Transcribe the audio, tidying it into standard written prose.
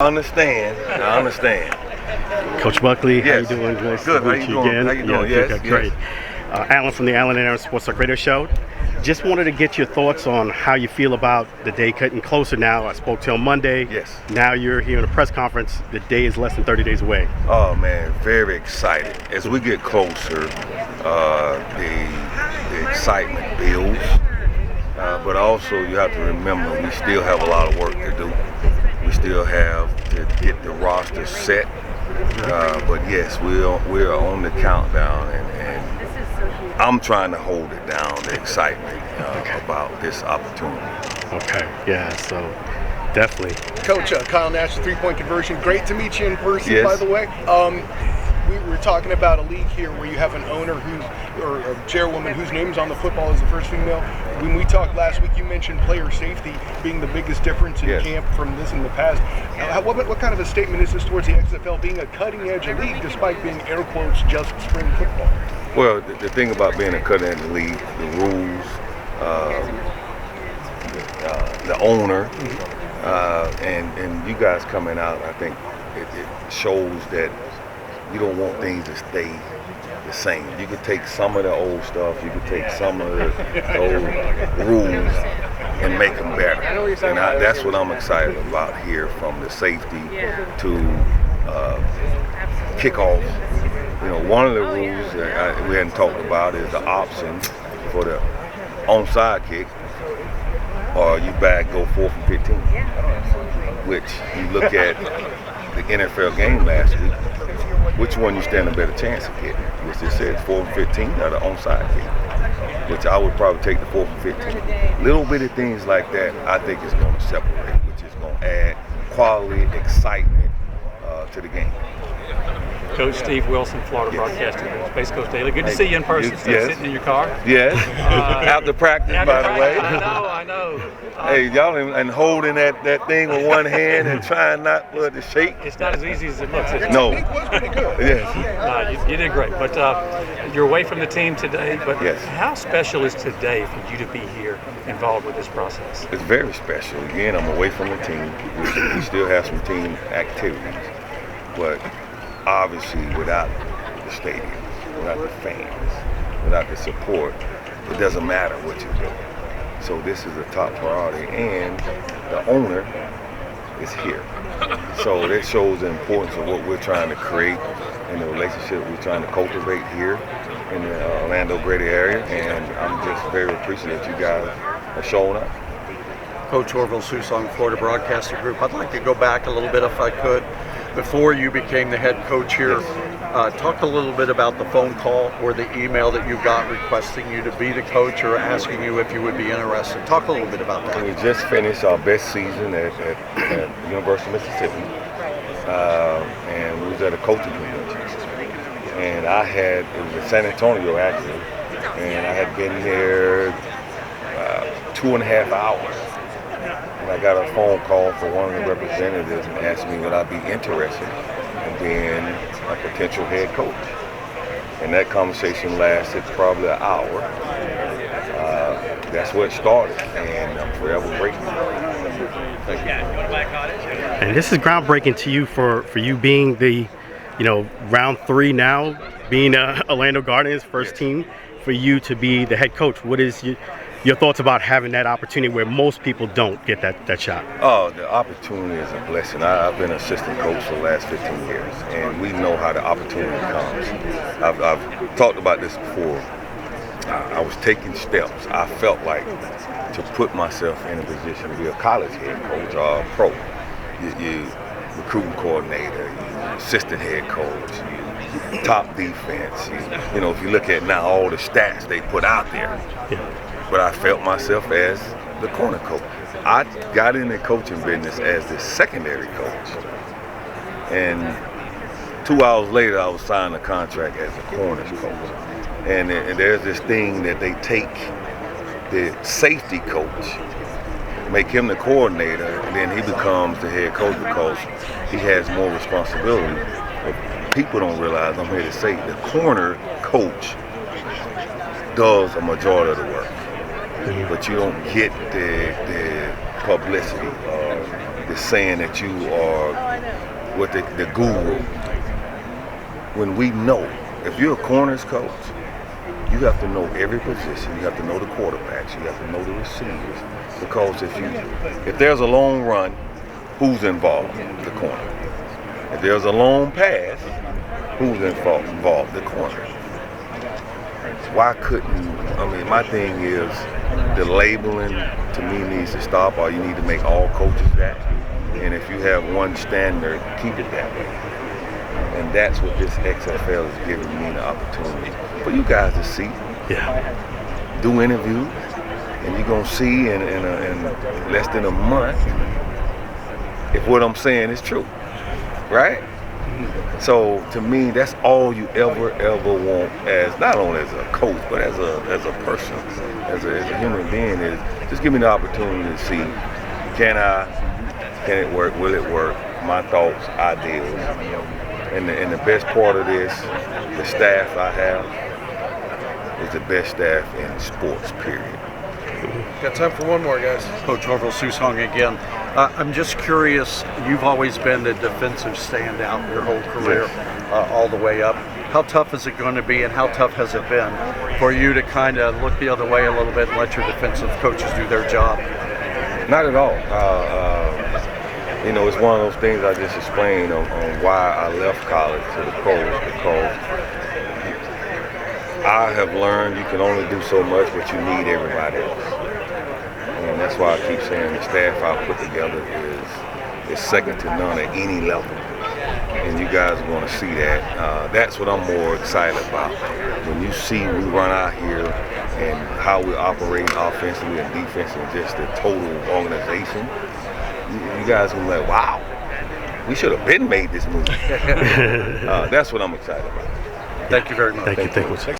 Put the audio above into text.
I understand. Coach Buckley, Yes. how you doing? Nice Good. to How meet you doing? again. How you doing? Yeah, Yes, great. Alan from the Allen and Sports Talk Radio Show. Just wanted to get your thoughts on how you feel about the day cutting closer now. I spoke to you on Monday. Yes. Now you're here in a press conference. The day is less than 30 days away. Oh man, very excited. As we get closer, the excitement builds. But also you have to remember we still have a lot of work to do. We still have to get the roster set. But yes, we're on the countdown, and I'm trying to hold it down, the excitement about this opportunity. Okay, yeah, so definitely. Coach, Kyle Nash, three-point conversion. Great to meet you in person, Yes. by the way. We were talking about a league here where you have an owner or a chairwoman whose name's on the football as the first female. When we talked last week, you mentioned player safety being the biggest difference in Yes. camp from this in the past. What kind of a statement is this towards the XFL being a cutting-edge league despite being, air quotes, just spring football? Well, the thing about being a cutting-edge league, the rules, the owner, and you guys coming out, I think it shows that you don't want things to stay the same. You could take some of the old stuff, you could take some of the old rules and make them better. And that's what I'm excited about here, from the safety to kickoff. You know, one of the rules that we hadn't talked about is the option for the onside kick, or you go 4th and 15, which you look at the NFL game last week, which one you stand a better chance of getting, which it says 4th and 15 or the onside kick, which I would probably take the 4th and 15. Little bitty things like that I think is going to separate, which is going to add quality, excitement to the game. Coach Steve Wilson, Florida Broadcasting Group, Space Coast Daily. Good to see you in person instead of sitting in your car. Yes, after practice, by the way. I know. Hey, y'all and holding that thing with one hand and trying not for it to shake. It's not as easy as it looks. No. It was pretty good. Yes. You did great. But you're away from the team today. But Yes. how special is today for you to be here involved with this process? It's very special. Again, I'm away from the team. We still have some team activities, but obviously without the stadium, without the fans, without the support, it doesn't matter what you do. So this is a top priority, and the owner is here. So that shows the importance of what we're trying to create and the relationship we're trying to cultivate here in the Orlando greater area, and I'm just very appreciative that you guys are showing up. Coach Orville Susong, Florida Broadcaster Group. I'd like to go back a little bit, if I could, before you became the head coach here. Talk a little bit about the phone call or the email that you got requesting you to be the coach or asking you if you would be interested. Talk a little bit about that. We just finished our best season at University of Mississippi, and we was at a coaching convention. And it was in San Antonio actually, and I had been there 2.5 hours. And I got a phone call from one of the representatives and asked me would I be interested in being a potential head coach. And that conversation lasted probably an hour. That's where it started, and I'm forever grateful. Thank you. And this is groundbreaking to you for you being the, round 3 now, being Orlando Guardians first team, for you to be the head coach. What is your thoughts about having that opportunity where most people don't get that shot? Oh, the opportunity is a blessing. I've been an assistant coach for the last 15 years, and we know how the opportunity comes. I've talked about this before. I was taking steps. I felt like to put myself in a position to be a college head coach or a pro. You recruiting coordinator, you assistant head coach, you top defense. If you look at now all the stats they put out there. Yeah. But I felt myself as the corner coach. I got in the coaching business as the secondary coach. And 2 hours later, I was signing a contract as a corners coach. And there's this thing that they take the safety coach, make him the coordinator, and then he becomes the head coach because he has more responsibility. But people don't realize, I'm here to say, the corner coach does a majority of the work. But you don't get the publicity or this saying that you are what the guru. When we know, if you're a corners coach, you have to know every position. You have to know the quarterbacks. You have to know the receivers. Because if there's a long run, who's involved? The corner. If there's a long pass, who's involved? The corner. Why couldn't you? I mean, my thing is the labeling to me needs to stop, or you need to make all coaches that. And if you have one standard, keep it that way. And that's what this XFL is giving me the opportunity for you guys to see. Yeah. Do interviews, and you're gonna see in less than a month if what I'm saying is true, right? So to me, that's all you ever want, as not only as a coach, but as a person, as a human being, is just give me the opportunity to see, can it work, will it work, my thoughts, ideas, and the best part of this, the staff I have is the best staff in sports, period. Got time for one more, guys. Coach Orville Susong again. I'm just curious, you've always been the defensive standout your whole career, all the way up. How tough is it going to be, and how tough has it been for you to kind of look the other way a little bit and let your defensive coaches do their job? Not at all. It's one of those things I just explained on why I left college to the pros, because I have learned you can only do so much, but you need everybody else. And that's why I keep saying the staff I put together is second to none at any level. And you guys are going to see that. That's what I'm more excited about. When you see we run out here and how we're operating offensively and defensively, just the total organization, you guys are going to be like, wow, we should have been made this move. That's what I'm excited about. Thank you very much. Thank you.